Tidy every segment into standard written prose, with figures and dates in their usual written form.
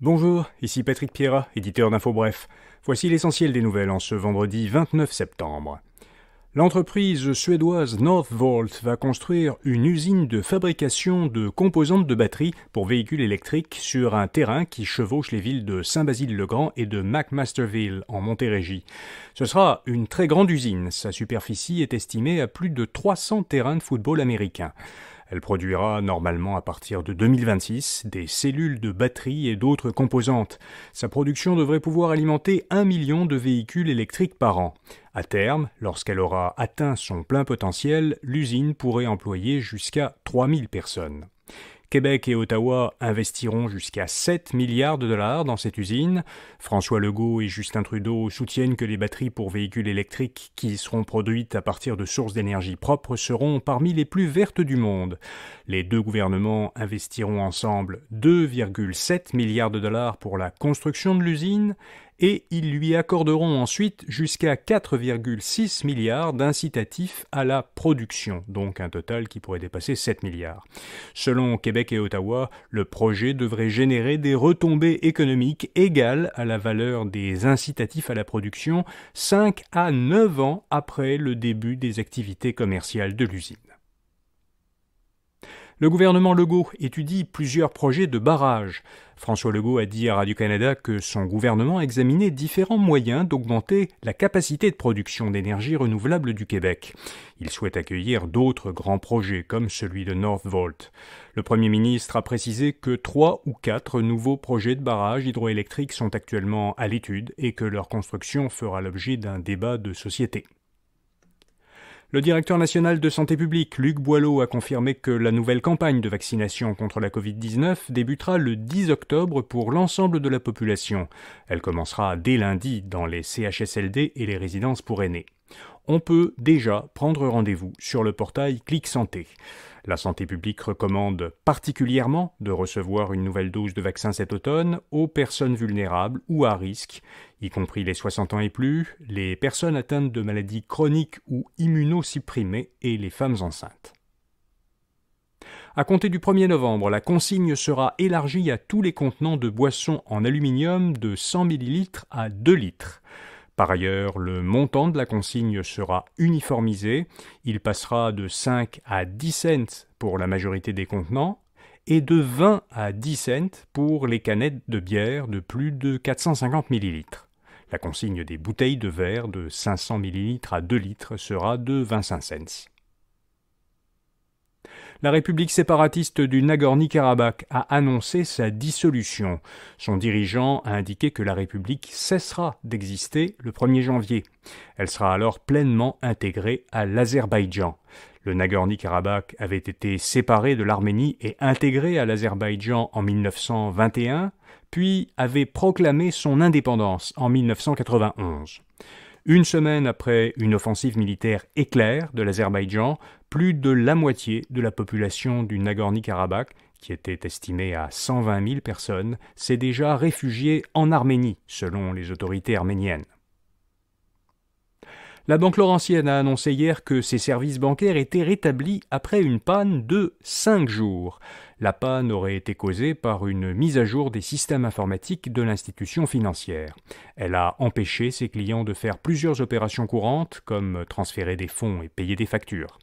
Bonjour, ici Patrick Pierrat, éditeur d'Info Bref. Voici l'essentiel des nouvelles en ce vendredi 29 septembre. L'entreprise suédoise Northvolt va construire une usine de fabrication de composantes de batteries pour véhicules électriques sur un terrain qui chevauche les villes de Saint-Basile-le-Grand et de McMasterville en Montérégie. Ce sera une très grande usine. Sa superficie est estimée à plus de 300 terrains de football américains. Elle produira normalement à partir de 2026 des cellules de batterie et d'autres composantes. Sa production devrait pouvoir alimenter 1 million de véhicules électriques par an. À terme, lorsqu'elle aura atteint son plein potentiel, l'usine pourrait employer jusqu'à 3000 personnes. Québec et Ottawa investiront jusqu'à 7 milliards de dollars dans cette usine. François Legault et Justin Trudeau soutiennent que les batteries pour véhicules électriques qui seront produites à partir de sources d'énergie propres seront parmi les plus vertes du monde. Les deux gouvernements investiront ensemble 2,7 milliards de dollars pour la construction de l'usine et ils lui accorderont ensuite jusqu'à 4,6 milliards d'incitatifs à la production, donc un total qui pourrait dépasser 7 milliards. Selon Québec et Ottawa, le projet devrait générer des retombées économiques égales à la valeur des incitatifs à la production 5 à 9 ans après le début des activités commerciales de l'usine. Le gouvernement Legault étudie plusieurs projets de barrages. François Legault a dit à Radio-Canada que son gouvernement examinait différents moyens d'augmenter la capacité de production d'énergie renouvelable du Québec. Il souhaite accueillir d'autres grands projets comme celui de Northvolt. Le premier ministre a précisé que 3 ou 4 nouveaux projets de barrages hydroélectriques sont actuellement à l'étude et que leur construction fera l'objet d'un débat de société. Le directeur national de santé publique, Luc Boileau, a confirmé que la nouvelle campagne de vaccination contre la COVID-19 débutera le 10 octobre pour l'ensemble de la population. Elle commencera dès lundi dans les CHSLD et les résidences pour aînés. On peut déjà prendre rendez-vous sur le portail Clic Santé. La santé publique recommande particulièrement de recevoir une nouvelle dose de vaccin cet automne aux personnes vulnérables ou à risque, y compris les 60 ans et plus, les personnes atteintes de maladies chroniques ou immunosupprimées et les femmes enceintes. À compter du 1er novembre, la consigne sera élargie à tous les contenants de boissons en aluminium de 100 ml à 2 litres. Par ailleurs, le montant de la consigne sera uniformisé. Il passera de 5 à 10 cents pour la majorité des contenants et de 20 à 10 cents pour les canettes de bière de plus de 450 ml. La consigne des bouteilles de verre de 500 ml à 2 litres sera de 25 cents. La République séparatiste du Nagorno-Karabakh a annoncé sa dissolution. Son dirigeant a indiqué que la République cessera d'exister le 1er janvier. Elle sera alors pleinement intégrée à l'Azerbaïdjan. Le Nagorno-Karabakh avait été séparé de l'Arménie et intégré à l'Azerbaïdjan en 1921, puis avait proclamé son indépendance en 1991. Une semaine après une offensive militaire éclair de l'Azerbaïdjan, plus de la moitié de la population du Nagorno-Karabakh, qui était estimée à 120 000 personnes, s'est déjà réfugiée en Arménie, selon les autorités arméniennes. La Banque Laurentienne a annoncé hier que ses services bancaires étaient rétablis après une panne de 5 jours. La panne aurait été causée par une mise à jour des systèmes informatiques de l'institution financière. Elle a empêché ses clients de faire plusieurs opérations courantes, comme transférer des fonds et payer des factures.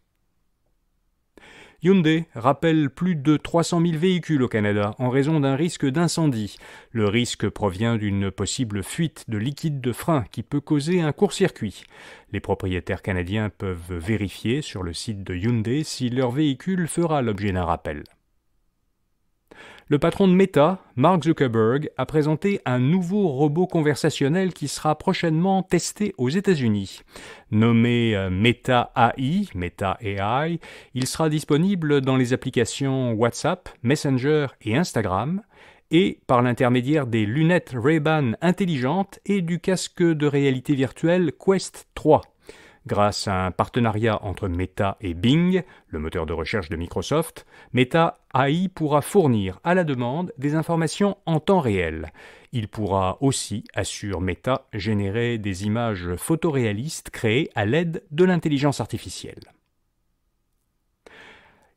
Hyundai rappelle plus de 300 000 véhicules au Canada en raison d'un risque d'incendie. Le risque provient d'une possible fuite de liquide de frein qui peut causer un court-circuit. Les propriétaires canadiens peuvent vérifier sur le site de Hyundai si leur véhicule fera l'objet d'un rappel. Le patron de Meta, Mark Zuckerberg, a présenté un nouveau robot conversationnel qui sera prochainement testé aux États-Unis. Nommé Meta AI, il sera disponible dans les applications WhatsApp, Messenger et Instagram, et par l'intermédiaire des lunettes Ray-Ban intelligentes et du casque de réalité virtuelle Quest 3. Grâce à un partenariat entre Meta et Bing, le moteur de recherche de Microsoft, Meta AI pourra fournir à la demande des informations en temps réel. Il pourra aussi, assure Meta, générer des images photoréalistes créées à l'aide de l'intelligence artificielle.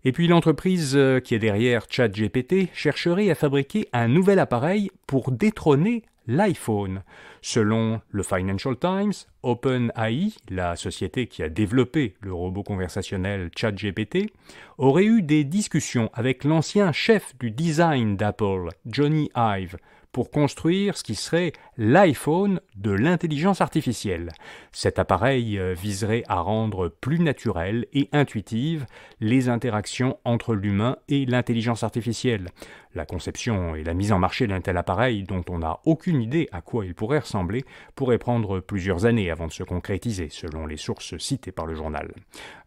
Et puis l'entreprise qui est derrière ChatGPT chercherait à fabriquer un nouvel appareil pour détrôner l'iPhone. Selon le Financial Times, OpenAI, la société qui a développé le robot conversationnel ChatGPT, aurait eu des discussions avec l'ancien chef du design d'Apple, Johnny Ive, pour construire ce qui serait l'iPhone de l'intelligence artificielle. Cet appareil viserait à rendre plus naturelles et intuitives les interactions entre l'humain et l'intelligence artificielle. La conception et la mise en marché d'un tel appareil, dont on n'a aucune idée à quoi il pourrait ressembler, pourrait prendre plusieurs années avant de se concrétiser, selon les sources citées par le journal.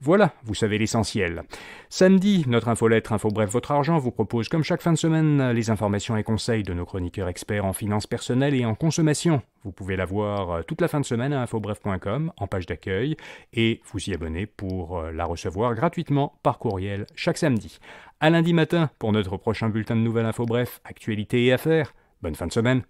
Voilà, vous savez l'essentiel. Samedi, notre infolettre Info Bref Votre Argent vous propose, comme chaque fin de semaine, les informations et conseils de nos chroniqueurs experts en finances personnelles et en consommation. Vous pouvez la voir toute la fin de semaine à infobref.com, en page d'accueil, et vous y abonner pour la recevoir gratuitement par courriel chaque samedi. À lundi matin pour notre prochain bulletin de nouvelles Info Bref, actualité et affaires. Bonne fin de semaine.